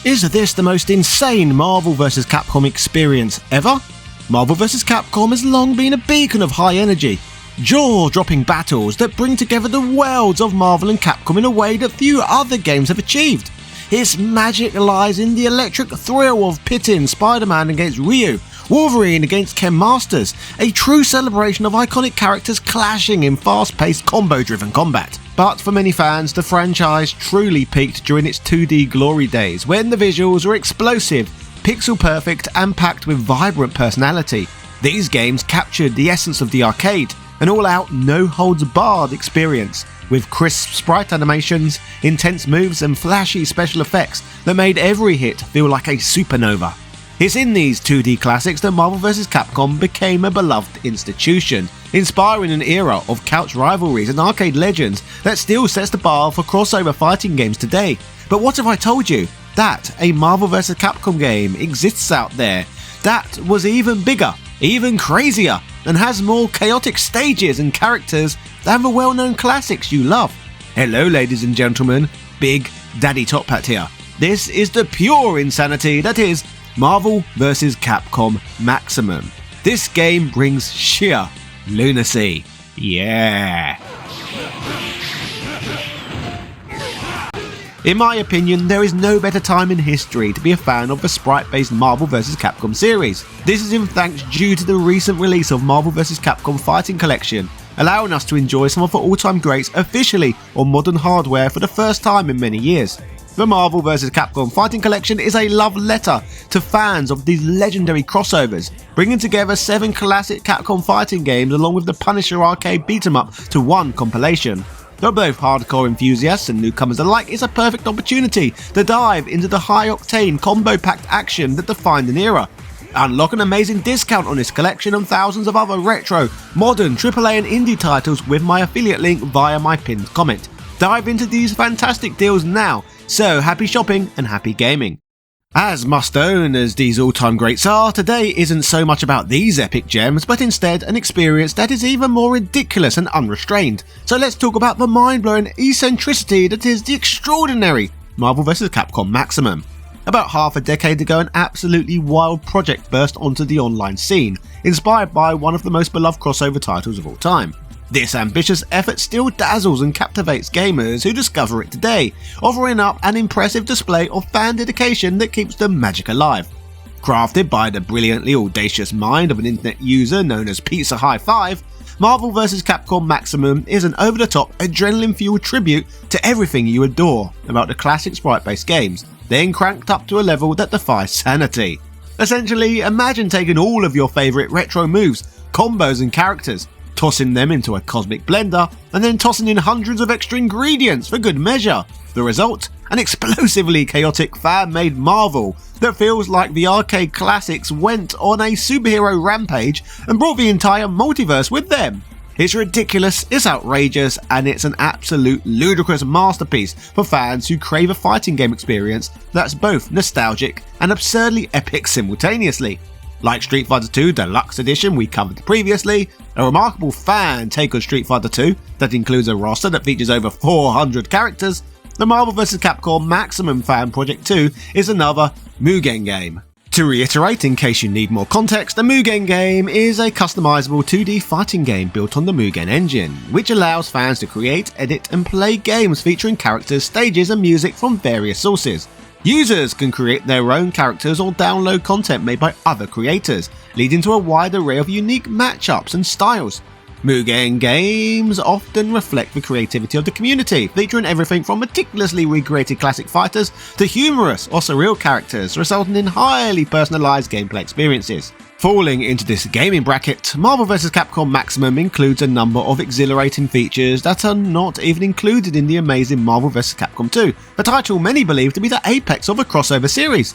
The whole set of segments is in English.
Is this the most insane Marvel vs. Capcom experience ever? Marvel vs. Capcom has long been a beacon of high energy, jaw-dropping battles that bring together the worlds of Marvel and Capcom in a way that few other games have achieved. Its magic lies in the electric thrill of pitting Spider-Man against Ryu, Wolverine against Ken Masters, a true celebration of iconic characters clashing in fast-paced combo-driven combat. But for many fans, the franchise truly peaked during its 2D glory days, when the visuals were explosive, pixel-perfect and packed with vibrant personality. These games captured the essence of the arcade, an all-out, no-holds-barred experience, with crisp sprite animations, intense moves and flashy special effects that made every hit feel like a supernova. It's in these 2D classics that Marvel vs. Capcom became a beloved institution, inspiring an era of couch rivalries and arcade legends that still sets the bar for crossover fighting games today. But what if I told you that a Marvel vs. Capcom game exists out there that was even bigger, even crazier, and has more chaotic stages and characters than the well-known classics you love? Hello ladies and gentlemen, Big Daddy Top Hat here. This is the pure insanity that is Marvel vs. Capcom Maximun. This game brings sheer lunacy. Yeah. In my opinion, there is no better time in history to be a fan of the sprite-based Marvel vs. Capcom series. This is in fact due to the recent release of Marvel vs. Capcom Fighting Collection, allowing us to enjoy some of the all-time greats officially on modern hardware for the first time in many years. The Marvel vs. Capcom Fighting Collection is a love letter to fans of these legendary crossovers, bringing together 7 classic Capcom fighting games along with the Punisher arcade beat-em-up to one compilation. For both hardcore enthusiasts and newcomers alike, it's a perfect opportunity to dive into the high-octane combo-packed action that defined an era. Unlock an amazing discount on this collection and thousands of other retro, modern, AAA and indie titles with my affiliate link via my pinned comment. Dive into these fantastic deals now, so happy shopping and happy gaming. As must-own as these all-time greats are, today isn't so much about these epic gems, but instead an experience that is even more ridiculous and unrestrained. So let's talk about the mind-blowing eccentricity that is the extraordinary Marvel vs. Capcom Maximun. About half a decade ago, an absolutely wild project burst onto the online scene, inspired by one of the most beloved crossover titles of all time. This ambitious effort still dazzles and captivates gamers who discover it today, offering up an impressive display of fan dedication that keeps the magic alive. Crafted by the brilliantly audacious mind of an internet user known as Pizza High 5, Marvel vs. Capcom Maximun is an over-the-top, adrenaline-fueled tribute to everything you adore about the classic sprite-based games, then cranked up to a level that defies sanity. Essentially, imagine taking all of your favourite retro moves, combos and characters, tossing them into a cosmic blender, and then tossing in hundreds of extra ingredients for good measure. The result? An explosively chaotic fan-made marvel that feels like the arcade classics went on a superhero rampage and brought the entire multiverse with them. It's ridiculous, it's outrageous, and it's an absolute ludicrous masterpiece for fans who crave a fighting game experience that's both nostalgic and absurdly epic simultaneously. Like Street Fighter 2 Deluxe Edition we covered previously, a remarkable fan take on Street Fighter 2 that includes a roster that features over 400 characters, the Marvel vs. Capcom Maximun Fan Project 2 is another Mugen game. To reiterate in case you need more context, the Mugen game is a customizable 2D fighting game built on the Mugen engine, which allows fans to create, edit and play games featuring characters, stages and music from various sources. Users can create their own characters or download content made by other creators, leading to a wide array of unique matchups and styles. Mugen games often reflect the creativity of the community, featuring everything from meticulously recreated classic fighters to humorous or surreal characters, resulting in highly personalized gameplay experiences. Falling into this gaming bracket, Marvel vs. Capcom Maximun includes a number of exhilarating features that are not even included in the amazing Marvel vs. Capcom 2, a title many believe to be the apex of a crossover series.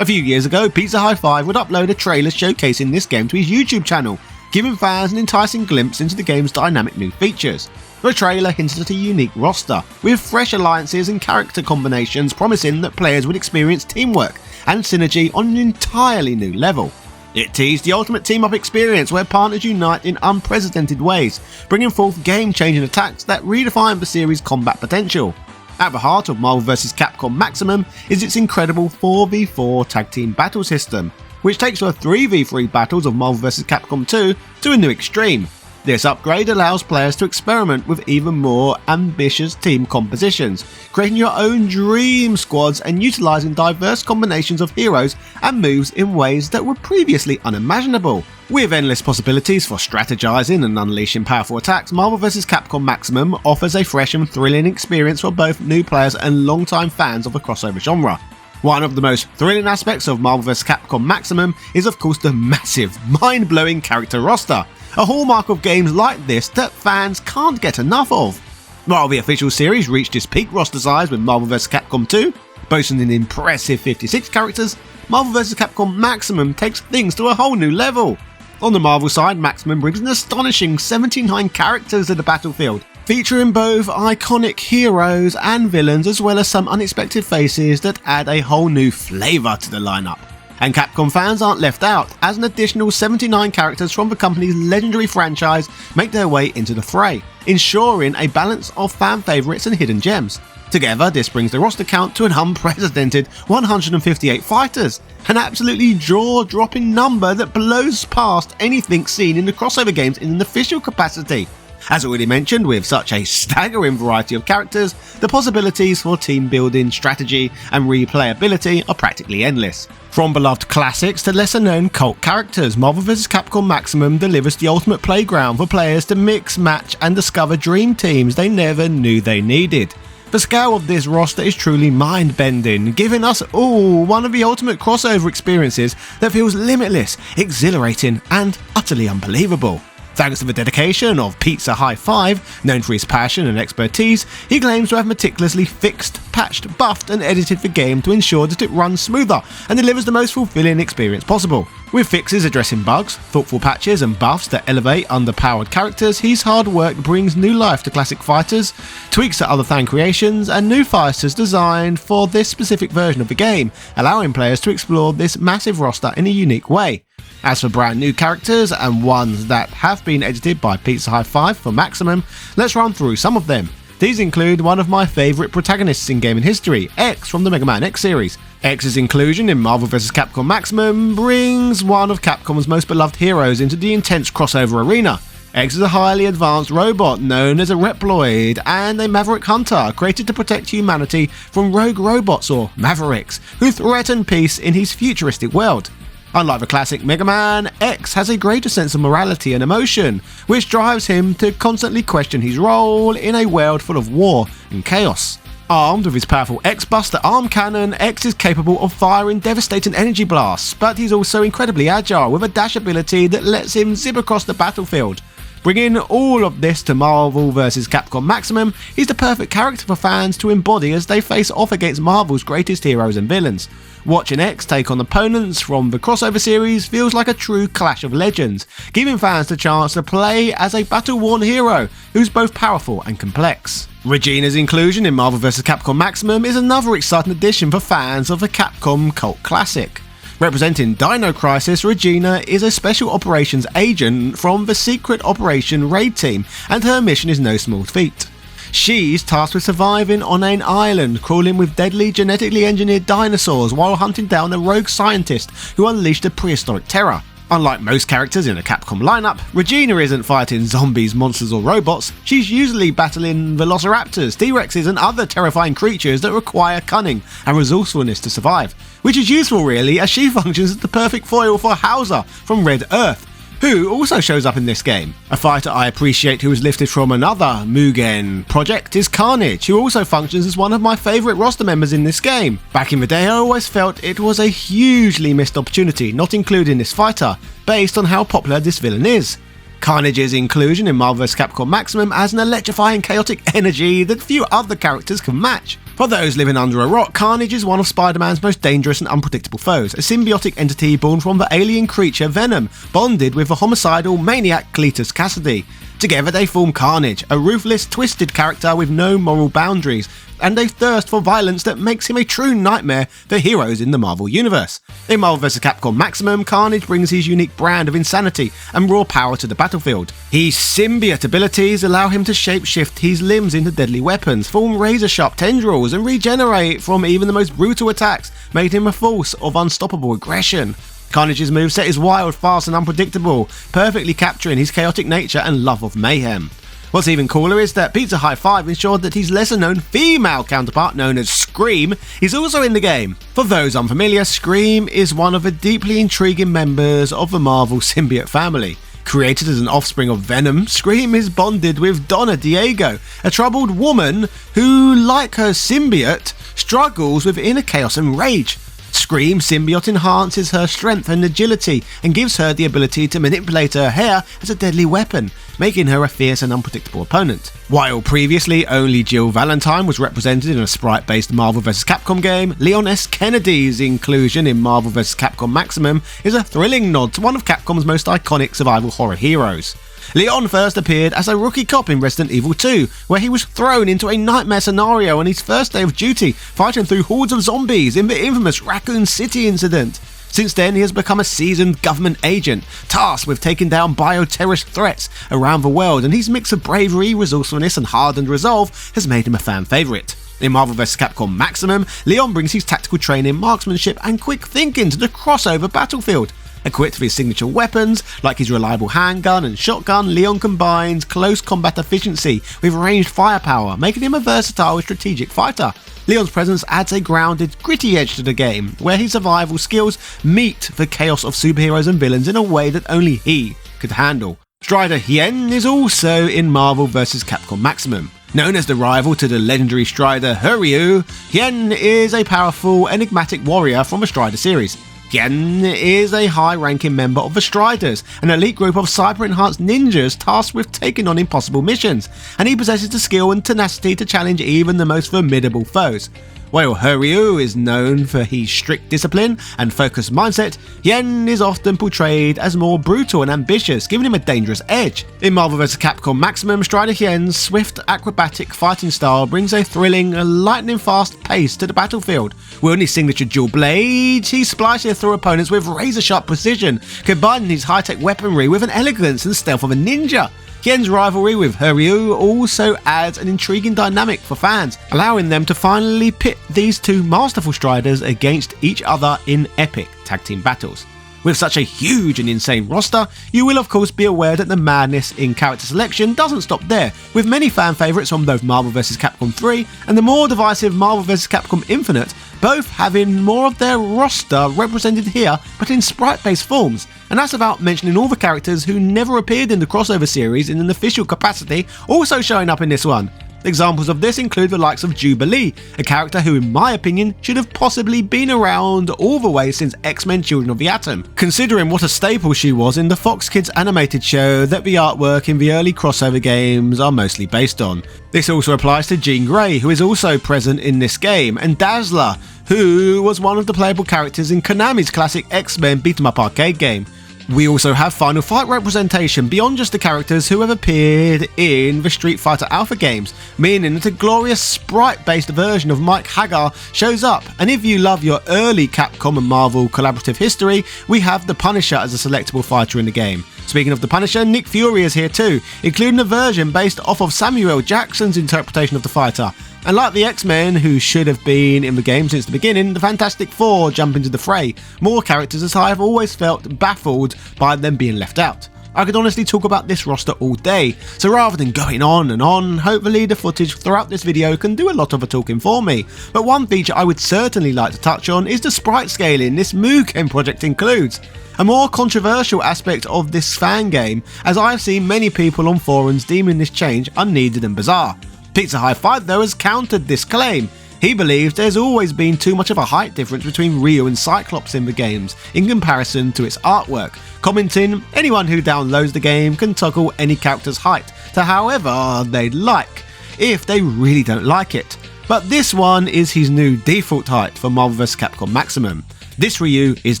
A few years ago, Pizza High 5 would upload a trailer showcasing this game to his YouTube channel, giving fans an enticing glimpse into the game's dynamic new features. The trailer hinted at a unique roster, with fresh alliances and character combinations promising that players would experience teamwork and synergy on an entirely new level. It teased the ultimate team-up experience where partners unite in unprecedented ways, bringing forth game-changing attacks that redefine the series' combat potential. At the heart of Marvel vs. Capcom Maximum is its incredible 4v4 tag team battle system, which takes the 3v3 battles of Marvel vs. Capcom 2 to a new extreme. This upgrade allows players to experiment with even more ambitious team compositions, creating your own dream squads and utilising diverse combinations of heroes and moves in ways that were previously unimaginable. With endless possibilities for strategizing and unleashing powerful attacks, Marvel vs. Capcom Maximum offers a fresh and thrilling experience for both new players and long-time fans of the crossover genre. One of the most thrilling aspects of Marvel vs. Capcom Maximum is of course the massive, mind-blowing character roster, a hallmark of games like this that fans can't get enough of. While the official series reached its peak roster size with Marvel vs. Capcom 2, boasting an impressive 56 characters, Marvel vs. Capcom Maximum takes things to a whole new level. On the Marvel side, Maximum brings an astonishing 79 characters to the battlefield, featuring both iconic heroes and villains as well as some unexpected faces that add a whole new flavour to the lineup. And Capcom fans aren't left out, as an additional 79 characters from the company's legendary franchise make their way into the fray, ensuring a balance of fan favourites and hidden gems. Together, this brings the roster count to an unprecedented 158 fighters, an absolutely jaw-dropping number that blows past anything seen in the crossover games in an official capacity. As already mentioned, with such a staggering variety of characters, the possibilities for team building, strategy and replayability are practically endless. From beloved classics to lesser known cult characters, Marvel vs. Capcom Maximum delivers the ultimate playground for players to mix, match and discover dream teams they never knew they needed. The scale of this roster is truly mind-bending, giving us all one of the ultimate crossover experiences that feels limitless, exhilarating and utterly unbelievable. Thanks to the dedication of Pizza High 5, known for his passion and expertise, he claims to have meticulously fixed, patched, buffed and edited the game to ensure that it runs smoother and delivers the most fulfilling experience possible. With fixes addressing bugs, thoughtful patches and buffs that elevate underpowered characters, his hard work brings new life to classic fighters, tweaks to other fan creations and new fighters designed for this specific version of the game, allowing players to explore this massive roster in a unique way. As for brand new characters and ones that have been edited by Pizza High 5 for Maximum, let's run through some of them. These include one of my favourite protagonists in gaming history, X from the Mega Man X series. X's inclusion in Marvel vs. Capcom Maximum brings one of Capcom's most beloved heroes into the intense crossover arena. X is a highly advanced robot known as a Reploid and a Maverick Hunter created to protect humanity from rogue robots or Mavericks who threaten peace in his futuristic world. Unlike the classic Mega Man, X has a greater sense of morality and emotion, which drives him to constantly question his role in a world full of war and chaos. Armed with his powerful X-Buster arm cannon, X is capable of firing devastating energy blasts, but he's also incredibly agile with a dash ability that lets him zip across the battlefield. Bringing all of this to Marvel vs. Capcom Maximum, he's the perfect character for fans to embody as they face off against Marvel's greatest heroes and villains. Watching X take on opponents from the crossover series feels like a true clash of legends, giving fans the chance to play as a battle-worn hero who's both powerful and complex. Regina's inclusion in Marvel vs. Capcom Maximum is another exciting addition for fans of the Capcom cult classic. Representing Dino Crisis, Regina is a special operations agent from the Secret Operation Raid Team, and her mission is no small feat. She's tasked with surviving on an island crawling with deadly genetically engineered dinosaurs while hunting down a rogue scientist who unleashed a prehistoric terror. Unlike most characters in a Capcom lineup, Regina isn't fighting zombies, monsters or robots, she's usually battling velociraptors, T-Rexes and other terrifying creatures that require cunning and resourcefulness to survive, which is useful really as she functions as the perfect foil for Hauser from Red Earth, who also shows up in this game. A fighter I appreciate who was lifted from another Mugen project is Carnage, who also functions as one of my favourite roster members in this game. Back in the day I always felt it was a hugely missed opportunity not including this fighter, based on how popular this villain is. Carnage's inclusion in Marvel vs. Capcom Maximum adds an electrifying chaotic energy that few other characters can match. For those living under a rock, Carnage is one of Spider-Man's most dangerous and unpredictable foes, a symbiotic entity born from the alien creature Venom, bonded with the homicidal maniac Cletus Cassidy. Together they form Carnage, a ruthless, twisted character with no moral boundaries, and a thirst for violence that makes him a true nightmare for heroes in the Marvel Universe. In Marvel vs. Capcom Maximun, Carnage brings his unique brand of insanity and raw power to the battlefield. His symbiote abilities allow him to shapeshift his limbs into deadly weapons, form razor-sharp tendrils, and regenerate from even the most brutal attacks, making him a force of unstoppable aggression. Carnage's moveset is wild, fast and unpredictable, perfectly capturing his chaotic nature and love of mayhem. What's even cooler is that Pizza High 5 ensured that his lesser-known female counterpart, known as Scream, is also in the game. For those unfamiliar, Scream is one of the deeply intriguing members of the Marvel symbiote family. Created as an offspring of Venom, Scream is bonded with Donna Diego, a troubled woman who, like her symbiote, struggles with inner chaos and rage. Scream's symbiote enhances her strength and agility and gives her the ability to manipulate her hair as a deadly weapon, making her a fierce and unpredictable opponent. While previously only Jill Valentine was represented in a sprite-based Marvel vs. Capcom game, Leon S. Kennedy's inclusion in Marvel vs. Capcom Maximum is a thrilling nod to one of Capcom's most iconic survival horror heroes. Leon first appeared as a rookie cop in Resident Evil 2, where he was thrown into a nightmare scenario on his first day of duty, fighting through hordes of zombies in the infamous Raccoon City incident. Since then, he has become a seasoned government agent, tasked with taking down bioterrorist threats around the world, and his mix of bravery, resourcefulness, and hardened resolve has made him a fan favourite. In Marvel vs. Capcom Maximum, Leon brings his tactical training, marksmanship, and quick thinking to the crossover battlefield. Equipped with his signature weapons, like his reliable handgun and shotgun, Leon combines close combat efficiency with ranged firepower, making him a versatile and strategic fighter. Leon's presence adds a grounded, gritty edge to the game, where his survival skills meet the chaos of superheroes and villains in a way that only he could handle. Strider Hien is also in Marvel vs. Capcom Maximum. Known as the rival to the legendary Strider Hurryu, Hien is a powerful, enigmatic warrior from the Strider series. Hien is a high-ranking member of the Striders, an elite group of cyber-enhanced ninjas tasked with taking on impossible missions, and he possesses the skill and tenacity to challenge even the most formidable foes. While Hurryu is known for his strict discipline and focused mindset, Hien is often portrayed as more brutal and ambitious, giving him a dangerous edge. In Marvel vs. Capcom Maximum, Strider Hien's swift, acrobatic fighting style brings a thrilling, lightning-fast pace to the battlefield. Wielding his signature dual blades, he splices through opponents with razor-sharp precision, combining his high-tech weaponry with an elegance and stealth of a ninja. Hien's rivalry with Hurryu also adds an intriguing dynamic for fans, allowing them to finally pit these two masterful Striders against each other in epic tag team battles. With such a huge and insane roster, you will of course be aware that the madness in character selection doesn't stop there, with many fan favourites from both Marvel vs. Capcom 3 and the more divisive Marvel vs. Capcom Infinite, both having more of their roster represented here but in sprite-based forms, and that's without mentioning all the characters who never appeared in the crossover series in an official capacity also showing up in this one. Examples of this include the likes of Jubilee, a character who in my opinion should have possibly been around all the way since X-Men Children of the Atom, considering what a staple she was in the Fox Kids animated show that the artwork in the early crossover games are mostly based on. This also applies to Jean Grey, who is also present in this game, and Dazzler, who was one of the playable characters in Konami's classic X-Men beat-em-up arcade game. We also have Final Fight representation beyond just the characters who have appeared in the Street Fighter Alpha games, meaning that a glorious sprite-based version of Mike Hagar shows up, and if you love your early Capcom and Marvel collaborative history, we have the Punisher as a selectable fighter in the game. Speaking of the Punisher, Nick Fury is here too, including a version based off of Samuel Jackson's interpretation of the fighter. And like the X-Men, who should have been in the game since the beginning, the Fantastic Four jump into the fray. More characters, as I have always felt baffled by them being left out. I could honestly talk about this roster all day, so rather than going on and on, hopefully the footage throughout this video can do a lot of the talking for me. But one feature I would certainly like to touch on is the sprite scaling this Mugen project includes. A more controversial aspect of this fan game, as I have seen many people on forums deeming this change unneeded and bizarre. Pizza High 5 though has countered this claim. He believes there's always been too much of a height difference between Ryu and Cyclops in the games in comparison to its artwork, commenting, anyone who downloads the game can toggle any character's height to however they'd like, if they really don't like it. But this one is his new default height for Marvel vs. Capcom Maximum. This Ryu is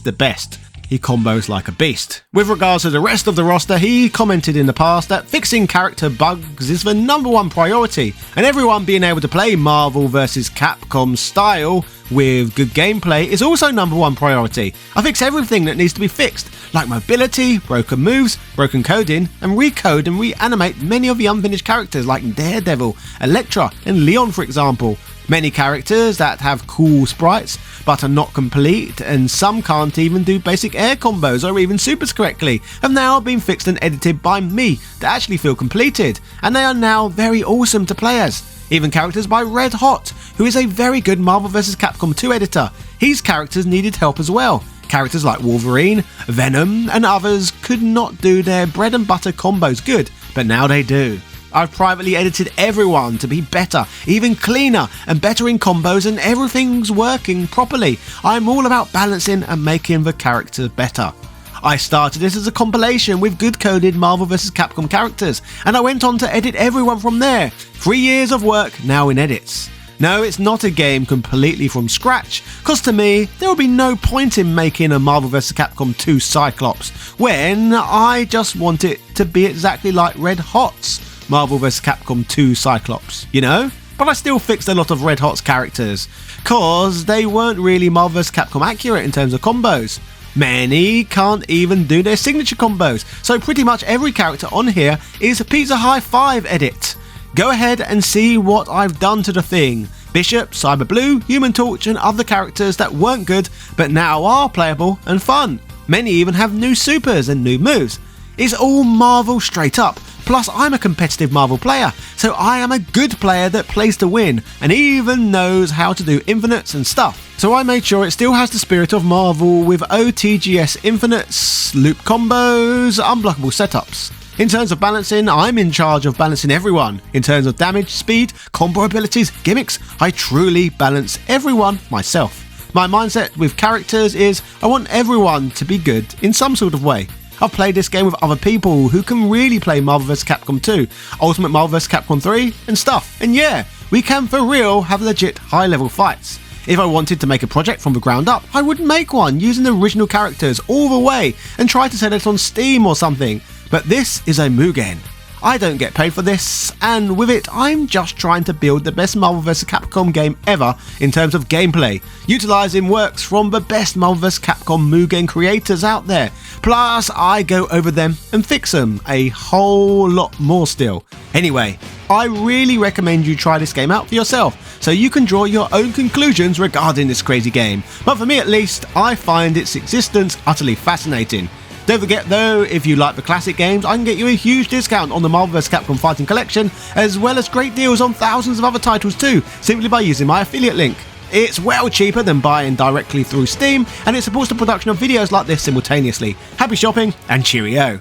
the best. he combos like a beast. With regards to the rest of the roster, he commented in the past that fixing character bugs is the #1 priority, and everyone being able to play Marvel vs. Capcom style with good gameplay is also #1 priority. I fix everything that needs to be fixed, like mobility, broken moves, broken coding, and recode and reanimate many of the unfinished characters like Daredevil, Elektra, and Leon for example. Many characters that have cool sprites but are not complete, and some can't even do basic air combos or even supers correctly, have now been fixed and edited by me to actually feel completed, and they are now very awesome to play as. Even characters by Red Hot, who is a very good Marvel vs. Capcom 2 editor. His characters needed help as well. Characters like Wolverine, Venom, and others could not do their bread and butter combos good, but now they do. I've privately edited everyone to be better, even cleaner, and better in combos, and everything's working properly. I'm all about balancing and making the character better. I started this as a compilation with good coded Marvel vs. Capcom characters, and I went on to edit everyone from there. 3 years of work now in edits. No, it's not a game completely from scratch, cause to me, there will be no point in making a Marvel vs. Capcom 2 Cyclops, when I just want it to be exactly like Red Hot's Marvel vs. Capcom 2 Cyclops, you know? But I still fixed a lot of Red Hot's characters, cause they weren't really Marvel vs. Capcom accurate in terms of combos. Many can't even do their signature combos, so pretty much every character on here is a Pizza High 5 edit. Go ahead and see what I've done to the thing. Bishop, Cyber Blue, Human Torch and other characters that weren't good but now are playable and fun. Many even have new supers and new moves. It's all Marvel straight up. Plus I'm a competitive Marvel player, so I am a good player that plays to win and even knows how to do infinites and stuff. So I made sure it still has the spirit of Marvel with OTGS infinites, loop combos, unblockable setups. In terms of balancing, I'm in charge of balancing everyone. In terms of damage, speed, combo abilities, gimmicks, I truly balance everyone myself. My mindset with characters is I want everyone to be good in some sort of way. I've played this game with other people who can really play Marvel vs. Capcom 2, Ultimate Marvel vs. Capcom 3 and stuff. And yeah, we can for real have legit high level fights. If I wanted to make a project from the ground up, I would make one using the original characters all the way and try to sell it on Steam or something. But this is a Mugen. I don't get paid for this, and with it I'm just trying to build the best Marvel vs. Capcom game ever in terms of gameplay, utilising works from the best Marvel vs. Capcom Mugen creators out there. Plus I go over them and fix them a whole lot more still. Anyway, I really recommend you try this game out for yourself, so you can draw your own conclusions regarding this crazy game. But for me at least, I find its existence utterly fascinating. Don't forget though, if you like the classic games, I can get you a huge discount on the Marvel vs. Capcom Fighting Collection, as well as great deals on thousands of other titles too, simply by using my affiliate link. It's well cheaper than buying directly through Steam, and it supports the production of videos like this simultaneously. Happy shopping, and cheerio!